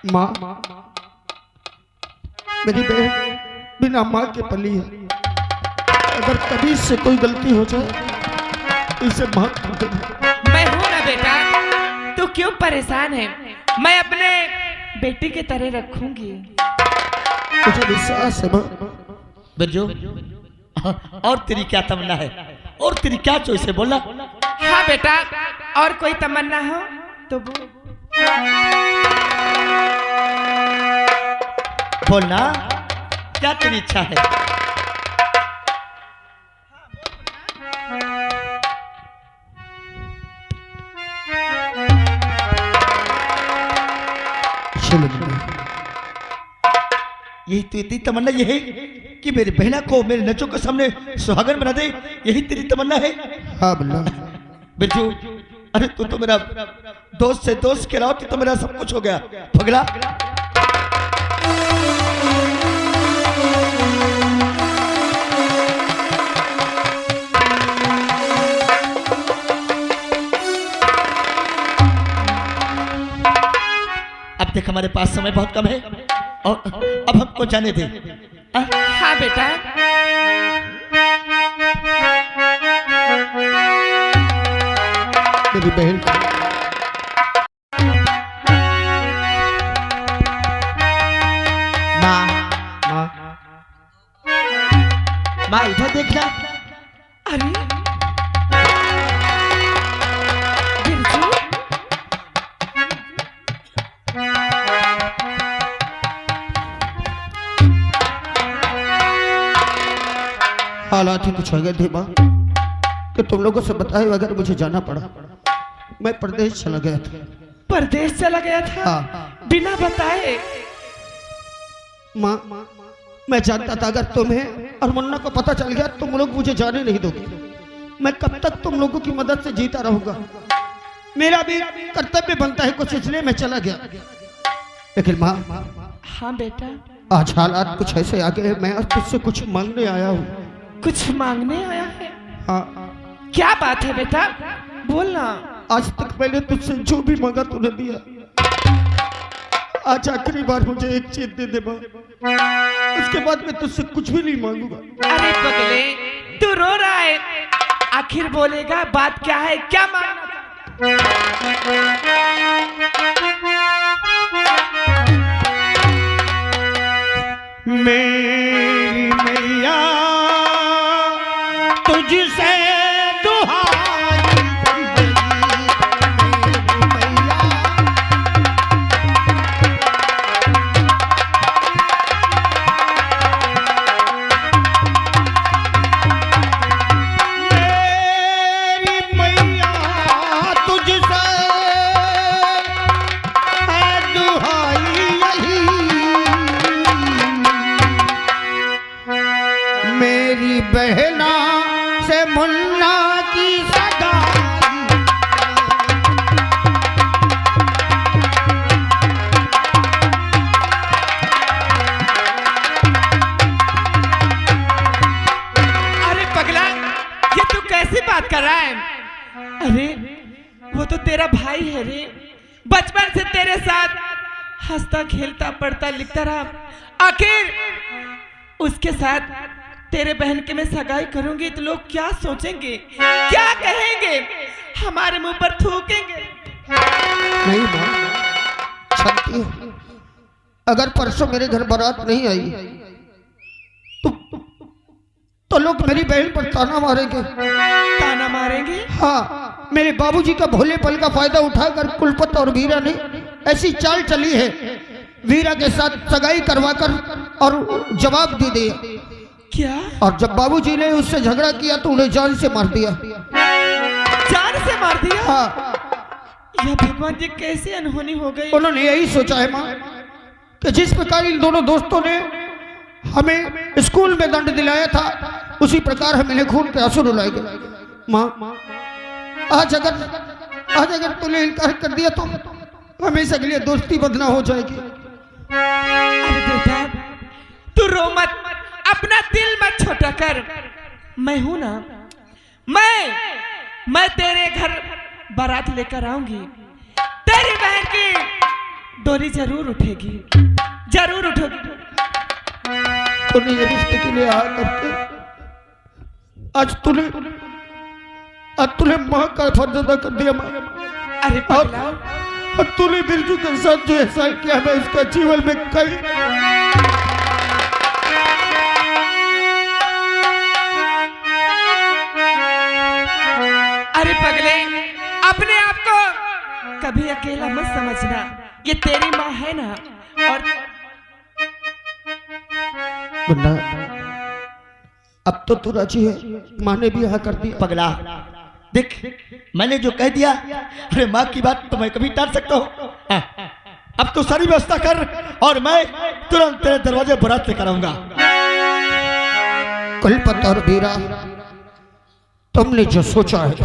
माँ, मेरी बहन बिना माँ के पली है। अगर कभी से कोई गलती हो जाए तो इसे माफ कर देना। मैं हूं ना बेटा, तू क्यों परेशान है? मैं अपने बेटी की तरह रखूंगी। मुझे विश्वास है माँ। बिरजू, और तेरी क्या तमन्ना है और तेरी क्या चॉइस है, बोलना। हाँ बेटा, और कोई तमन्ना हो तो बोलना, क्या तेरी इच्छा है? यही तो इतनी तमन्ना ये है कि मेरी बहना को मेरे नचों के सामने सुहागन बना दे, यही तेरी तमन्ना है? हाँ बिल्ला। बिरजू, अरे तू तो मेरा दोस्त से दोस्त के अलावा तो मेरा सब कुछ हो गया पगला। अब देख हमारे पास समय बहुत कम है और अब हमको जाने दे। हाँ बेटा। मेरी बहन माँ, माँ इधर देखना। अरे बिरजू, हालात ही कुछ हो गए थे माँ कि तुम लोगों से बताए अगर मुझे जाना पड़ा। मैं प्रदेश चला गया था। परदेश चला गया था? हाँ। बिना बताए? माँ, मैं जानता था अगर तुम्हें और मुन्ना को पता चल गया तुम लोग मुझे जाने नहीं दोगे। मैं कब तक तुम लोगों की मदद से जीता रहूंगा। मेरा भी कर्तव्य बनता है कुछ, इसलिए मैं चला गया। लेकिन माँ, हाँ बेटा। आज हालात कुछ ऐसे आ गए, मैं आज तुझसे कुछ मांगने आया हूँ। कुछ मांगने आया है? हाँ। क्या बात है बेटा, बोलना। आज तक मैंने तुझसे जो भी मांगा तूने दिया। आज आखिरी बार मुझे एक चीज दे दे माँ, उसके बाद मैं तुझसे कुछ भी नहीं मांगूंगा। अरे पगले, तू रो रहा है, आखिर बोलेगा बात क्या है, क्या मांगना? मेरी मैया तुझसे बहना से मुन्ना की सगाई। अरे पगला, ये तू कैसी बात कर रहा है? अरे वो तो तेरा भाई है रे, बचपन से तेरे साथ हंसता खेलता पढ़ता लिखता रहा। आखिर उसके साथ तेरे बहन के मैं सगाई करूंगी तो लोग क्या सोचेंगे, क्या कहेंगे, हमारे मुंह पर थूकेंगे। नहीं माँ, जानती हो अगर परसों मेरे घर बारात नहीं आई तो लोग मेरी बहन पर ताना मारेंगे। ताना मारेंगे? हाँ, मेरे बाबूजी का भोलेपन का फायदा उठाकर कुलपत और वीरा ने ऐसी चाल चली है, वीरा के साथ सगाई करवाकर और जवाब दे दिया। क्या? और जब बाबूजी ने उससे झगड़ा किया तो उन्हें जान से मार दिया। जान से मार दिया? हाँ। यह भगवान जी कैसे अनहोनी हो गई। उन्होंने यही सोचा है माँ कि जिस प्रकार इन दोनों दोस्तों ने हमें स्कूल में दंड दिलाया था उसी प्रकार हम इन्हें खून के आंसू रुलाएंगे। माँ, आज अगर तूने इनकार कर दिया तो हमेशा के लिए दोस्ती बदना हो जाएगी। अरे बेटा तू रो मत, अपना दिल मत छोटा कर। मैं हूं ना, मैं तेरे घर बारात लेकर आऊंगी। तेरी बहन की डोरी जरूर उठेगी, जरूर उठेगी। तूने ये रिश्ते के लिए आ करके आज तूने माँ का फर्ज अदा कर दिया माँ। अरे पगला, और तूने बिरजू के साथ जो एहसान किया मैं इसका जीवन में कहीं अरे पगले, अपने आप को कभी अकेला मत समझना, ये तेरी माँ है ना। और मुन्ना, अब तो तू राजी है, माँ ने भी हाँ कर दिया। पगला देख, मैंने जो कह दिया, अरे माँ की बात तो मैं कभी टाल सकता हूँ। अब तो सारी व्यवस्था कर और मैं तुरंत तेरे दरवाजे बारात लेकर आऊंगा। कल्पत और वीरा, तुमने जो सोचा है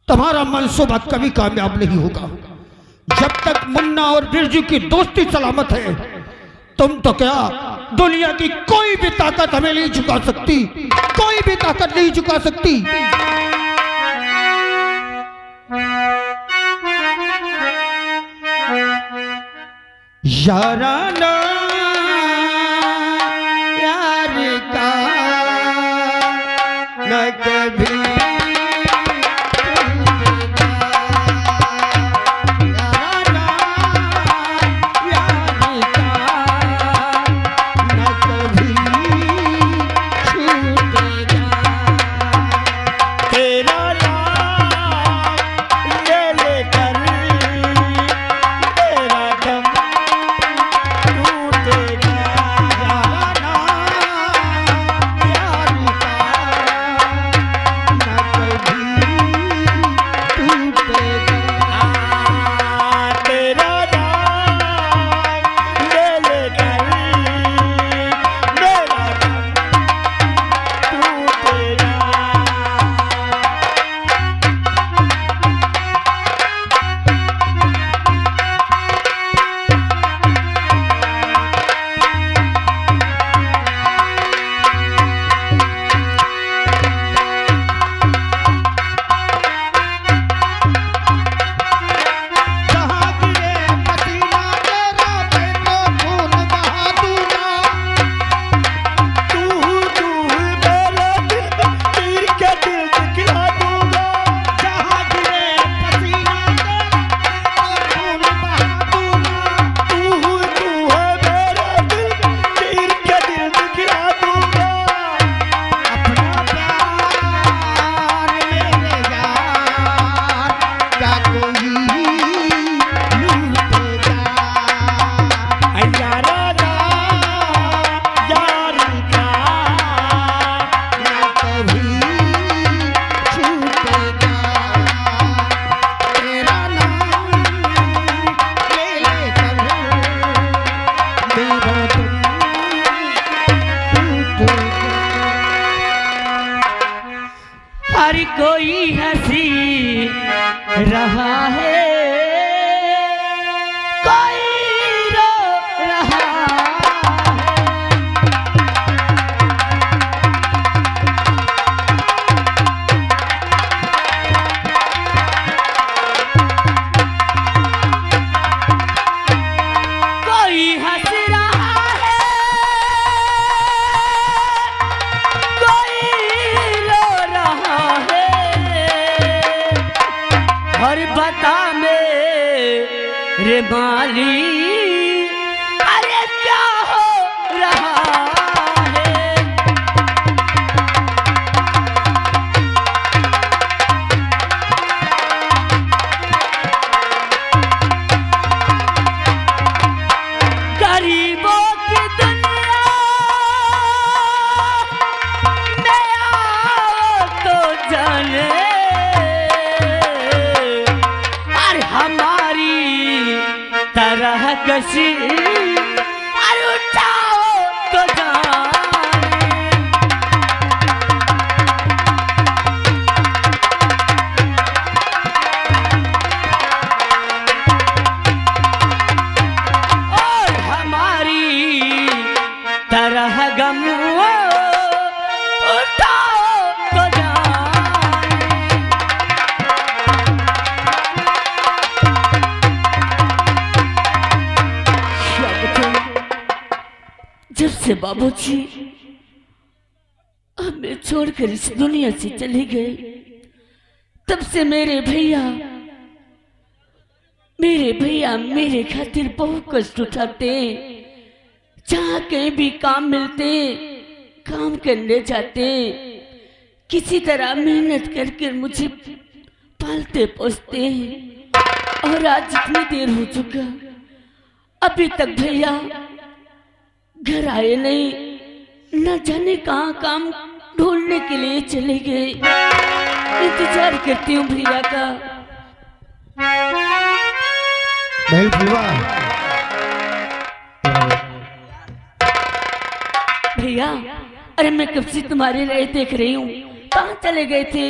तुम्हारा मंसूबा कभी कामयाब नहीं होगा। जब तक मुन्ना और बिरजू की दोस्ती सलामत है, तुम तो क्या दुनिया की कोई भी ताकत हमें नहीं झुका सकती, कोई भी ताकत नहीं झुका सकती। याराना यार का न कभी हर कोई हंसी रहा है, कोई रो रहा है, कोई हंस रहा है, कोई रो रहा है। और बता मेरे माली, अरे क्या हो रहा है। गरीबों की दुनिया में आओ तो जाने, और हमारी तरह कशी और उठाओ तो जाने। और हमारी तरह गम उठाओ तो जाने। से बाबूजी हमें छोड़कर इस दुनिया से चले गए, तब से मेरे भैया मेरे खातिर बहुत कष्ट उठाते। जहाँ कहीं भी काम मिलते काम करने जाते, किसी तरह मेहनत करके मुझे पालते पोसते हैं। और आज इतनी देर हो चुका, अभी तक भैया घर आए नहीं, न जाने कहाँ काम ढूंढने के लिए चले गए। इंतजार करती हूँ भैया का। बहन फुलवा, भैया अरे मैं कब से तुम्हारे रहे देख रही हूँ, कहाँ चले गए थे?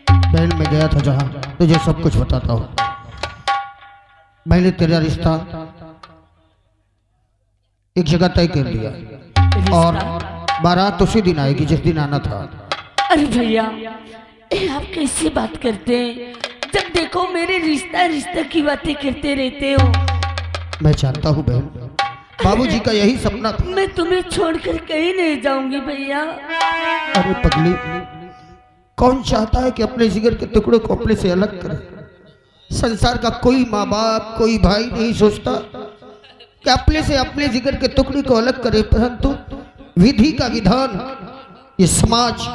बहन मैं गया था जहाँ, तुझे सब कुछ बताता हूँ। मैंने तेरा रिश्ता एक जगह तय कर दिया और बारात उसी दिन आएगी जिस दिन आना था। अरे भैया ये आप कैसी बात करते हैं? जब देखो मेरे रिश्ता की बातें करते रहते हो। मैं जानता हूँ बहन, बाबूजी का यही सपना था। मैं तुम्हें छोड़कर कहीं नहीं जाऊंगी भैया। अरे पगली, कौन चाहता है कि अपने जिगर के टुकड़े को अपने से अलग करे? संसार का कोई माँ बाप कोई भाई नहीं सोचता कि अपने से अपने जिगर के टुकड़े को अलग करे, परंतु विधि का विधान, ये समाज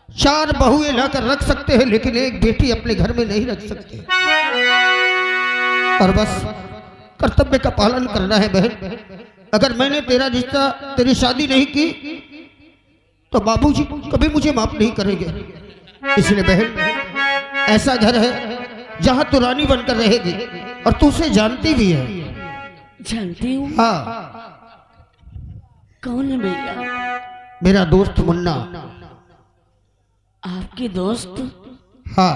चार बहुएं लाकर रख सकते हैं लेकिन एक बेटी अपने घर में नहीं रख सकते। और बस कर्तव्य का पालन करना है बहन। अगर मैंने तेरा रिश्ता तेरी शादी नहीं की तो बाबूजी कभी मुझे माफ नहीं करेंगे। इसलिए बहन ऐसा घर है जहां तू रानी बनकर रहेगी और तू उसे जानती भी है। जानती हूँ। हाँ, कौन है भैया? मेरा दोस्त मुन्ना। आपके दोस्त? हाँ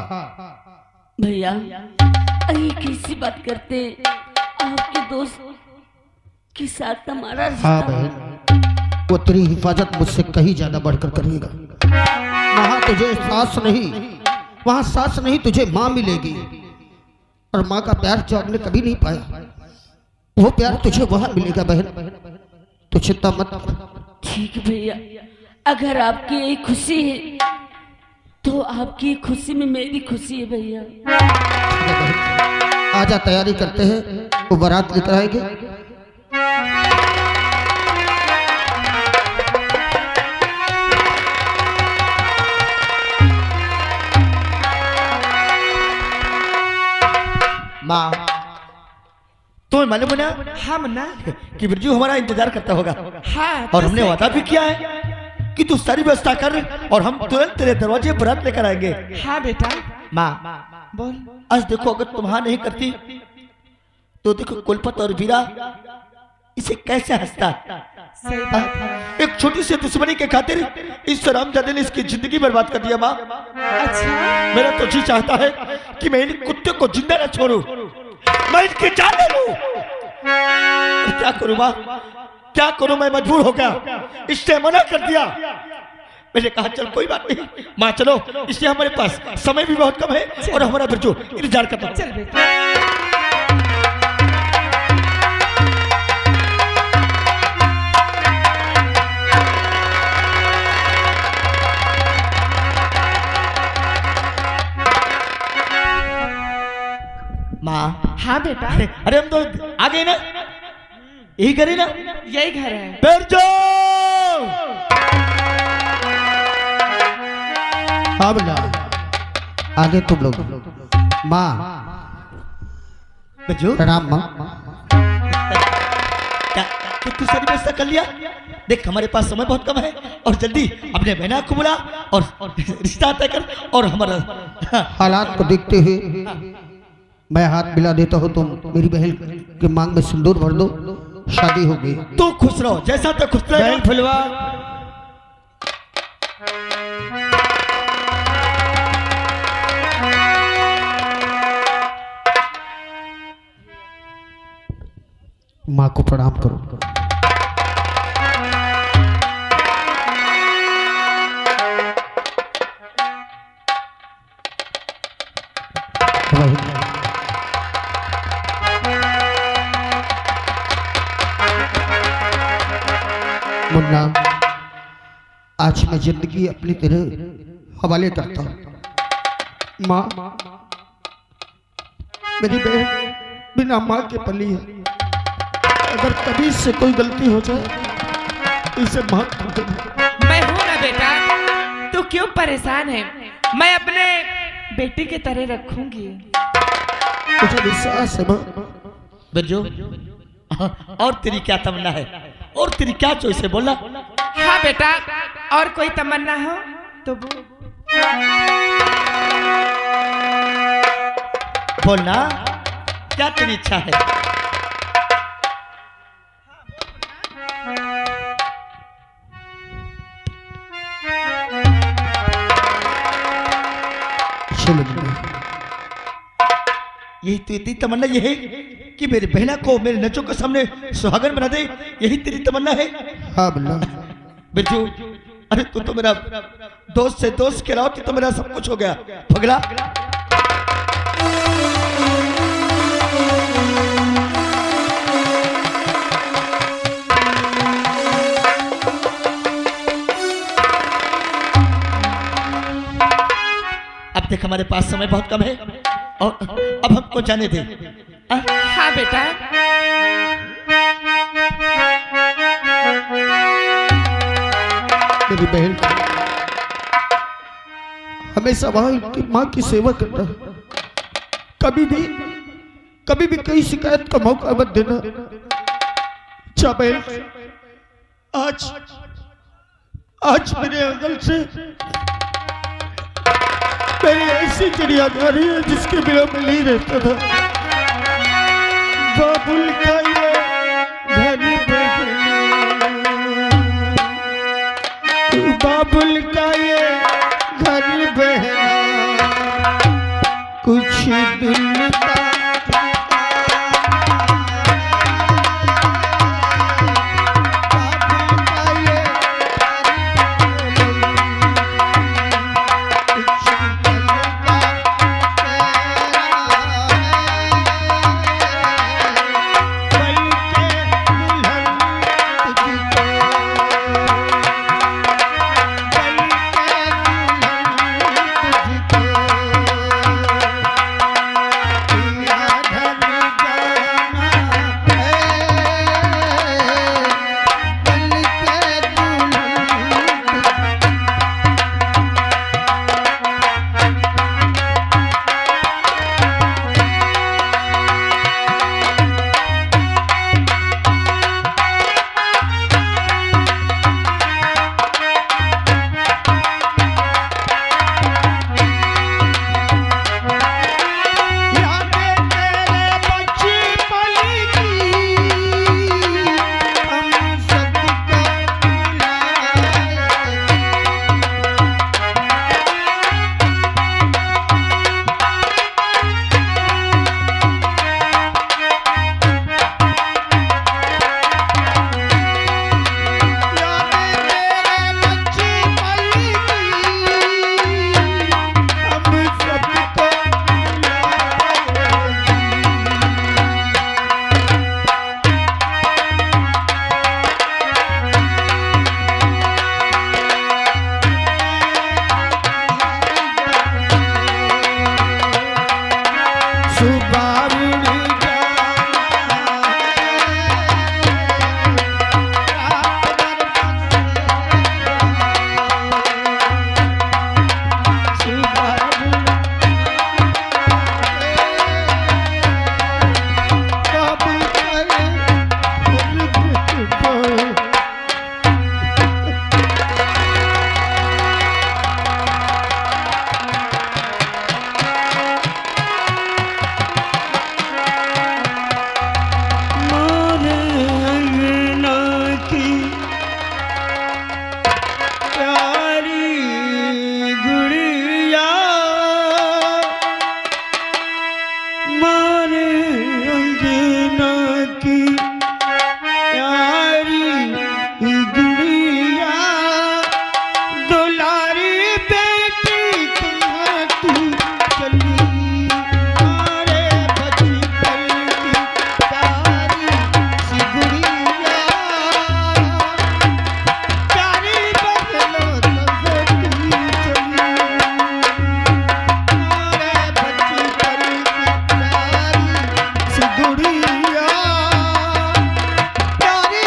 भैया अरे कैसी बात करते? आपके दोस्त के साथ हमारा रिश्ता? हाँ बहन, वो तेरी हिफाजत मुझसे कहीं ज्यादा बढ़कर करेगा। वहां तुझे सास नहीं, वहां सास नहीं तुझे माँ मिलेगी। और माँ का प्यार जो आपने कभी नहीं पाया, वो प्यार तुझे वहां मिलेगा बहन। तो चिंता मत कर। ठीक है भैया, अगर आपकी यही खुशी है तो आपकी खुशी में मेरी खुशी है भैया। आजा तैयारी करते हैं, वो बारात लेकर आएंगे। माँ तुम्हें मालूम है ना हाँ मुन्ना। कि बिरजू हमारा इंतजार करता होगा, हाँ और हमने वादा भी किया है कि तू सारी व्यवस्था कर और हम तुरंत तेरे दरवाजे बारात लेकर आएंगे। हाँ बेटा माँ बोल। आज देखो, अगर तुम हाँ नहीं करती तो देखो कुलपत और वीरा इसे कैसे हंसता। सही बात है। एक छोटी सी दुश्मनी के खातिर इस रामजादे ने इसकी जिंदगी बर्बाद कर दिया। माँ अच्छा मेरा तो जी चाहता है कि मैं इन कुत्ते को जिंदा न छोड़ूं, मैं इनकी जान ले लूं। क्या करूं माँ, क्या करूं? मैं मजबूर हो गया, इससे मना कर दिया। मैंने कहा चल कोई बात नहीं माँ, चलो, इसलिए हमारे पास समय भी बहुत कम है और हमारा बिरजू इंतजार करता है। चल बेटा। माँ हाँ बेटा अरे हम तो आ गए ना, यही करे ना, यही घर है। बिरजू हाँ बेटा, आगे तुम लोग। माँ बिरजू प्रणाम। माँ क्या तू सारी व्यवस्था कर लिया? देख हमारे पास समय बहुत कम है और जल्दी अपने बहना को बुला और रिश्ता तय कर। और हमारा हालात को देखते हुए मैं हाथ मिला देता हूँ, तुम मेरी बहन के मांग में सिंदूर भर दो, शादी हो गई। तू खुश रहो, जैसा तक खुश रहे। बहन फुलवा, माँ को प्रणाम करो। मुन्ना, आज मैं जिंदगी अपनी तेरे हवाले करता हूँ। माँ, मेरी बहन बिना माँ के पली है। अगर कभी से कोई गलती हो जाए तो इसे माफ कर देना। मैं हूं ना बेटा, तू क्यों परेशान है? मैं अपने बेटी के तरह रखूंगी। मुझे विश्वास है माँ। बिरजू, और तेरी क्या तमन्ना है, और तेरी क्या चॉइस है, बोलना। हाँ बेटा, और कोई तमन्ना हो तो बोलना, क्या तेरी इच्छा है? चलो मुन्ना, यही तेरी तमन्ना, यही कि मेरी बहना को मेरे नचों के सामने सुहागन बना दे, यही तेरी तमन्ना है? हाँ मुन्ना। बिरजू, अरे तू तो मेरा दोस्त से दोस्त के अलावा तो मेरा सब कुछ हो गया। पगला, अब देख हमारे पास समय बहुत कम है और अब हमको जाने दे। हाँ बेटा। मेरी बहन हमेशा माँ की सेवा करना, कभी भी कहीं शिकायत का मौका मत देना। अच्छा बहन, आज मेरे आंगन से मेरी ऐसी चिड़िया जा रही है जिसके बिना मैं नहीं रहता था। बाबुल का ये घर बाबुल का ये घर बहना कुछ दिल का गुड़िया प्यारी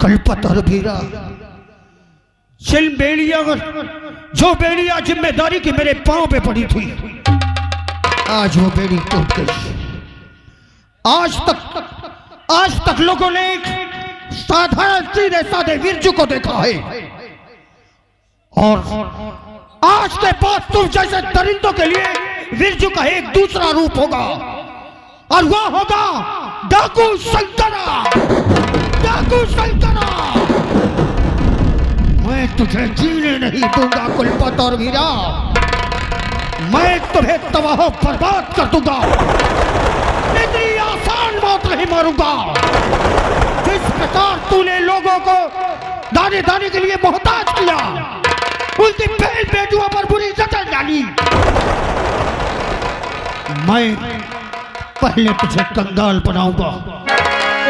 कल्पत और भीरा चिल बेड़िया जो बेड़िया जिम्मेदारी की मेरे पांव पे पड़ी थी, आज वो बेड़ी टूट गई। आज तक लोगों ने एक साधारण सीधे साधे वीरजू को देखा है, और आज के बाद तुम जैसे दरिंदों के लिए वीरजू का एक दूसरा रूप होगा, और वह होगा डाकू शंकरा। डाकू शंकरा, मैं तुझे जीने नहीं दूंगा कुलपत और वीरा। मैं तुम्हें तबाह बर्बाद कर दूंगा, इतनी आसान मौत नहीं मारूंगा। जिस प्रकार तूने लोगों को दाने दाने के लिए मोहताज किया, उनकी बहन बेटियों पर बुरी नजर डाली, मैं पहले तुझे कंगाल बनाऊंगा,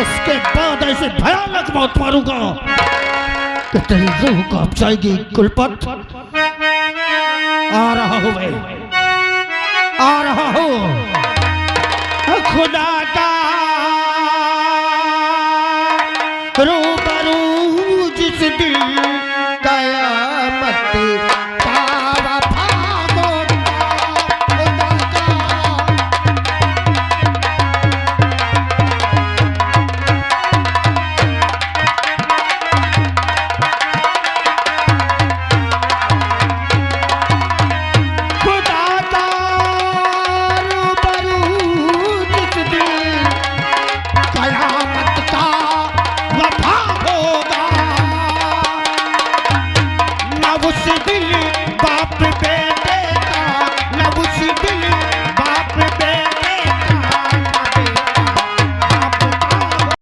उसके बाद ऐसे भयानक मौत मारूंगा कि तेरी रूह कांप जाएगी। कुलपत, आ रहा हूं मैं, आ रहा हूं। खुदा का रूबरू जिस दिल